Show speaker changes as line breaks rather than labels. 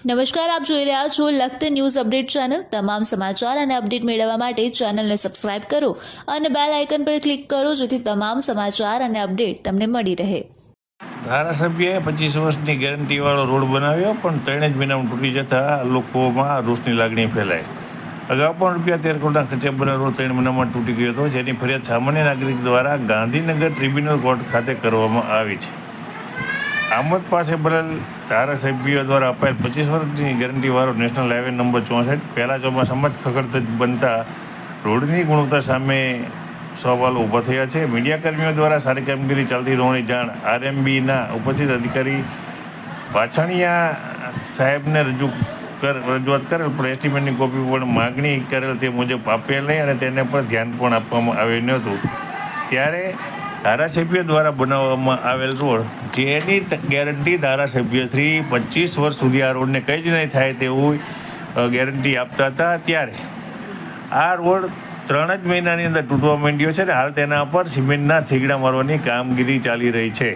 નમસ્કાર, આપ જોઈ રહ્યા છો લખત ન્યૂઝ અપડેટ ચેનલ। તમામ સમાચાર અને અપડેટ મેળવવા માટે ચેનલને સબસ્ક્રાઇબ કરો અને બેલ આઇકન પર ક્લિક કરો જેથી તમામ સમાચાર અને અપડેટ તમને મળી રહે।
ધારાસભ્યએ 25 વર્ષની ગેરંટીવાળો રોડ બનાવ્યો, પણ 3 જ મહિનામાં તૂટી જતા લોકોમાં રોષની લાગણી ફેલાઈ। અગાઉ પણ ₹13 કરોડના ખર્ચે બનેલો રોડ 3 મહિનામાં તૂટી ગયો હતો, જેની ફરિયાદ સામાન્ય નાગરિક દ્વારા ગાંધીનગર ટ્રિબ્યુનલ કોર્ટ ખાતે કરવામાં આવી છે। આમોદ પાસે બનેલ ધારાસભ્યો દ્વારા અપાયેલ 25 વર્ષની ગેરંટીવાળો નેશનલ હાઈવે નંબર 64 પહેલા ચોમાસામાં જ ખખડધજ બનતા રોડની ગુણવત્તા સામે સવાલો ઊભા થયા છે। મીડિયાકર્મીઓ દ્વારા સારી કામગીરી ચાલતી હોવાની જાણ આરએમબીના ઉપસ્થિત અધિકારી વાછાણીયા સાહેબને રજૂઆત કરેલ, પણ એસ્ટિમેટની કોપી પણ માગણી કરેલ તે મુજબ આપેલ નહીં અને તેને પર ધ્યાન પણ આપવામાં આવ્યું નહોતું। ત્યારે ધારાસભ્ય દ્વારા બનાવવામાં આવેલ રોડ, જેની ગેરંટી ધારાસભ્યશ્રી 25 વર્ષ સુધી આ રોડને કંઈ જ નહીં થાય તેવું ગેરંટી આપતા હતા, ત્યારે આ રોડ 3 જ મહિનાની અંદર તૂટવા માંડ્યો છે અને હાલ તેના પર સિમેન્ટના થીગડા મારવાની કામગીરી ચાલી રહી છે।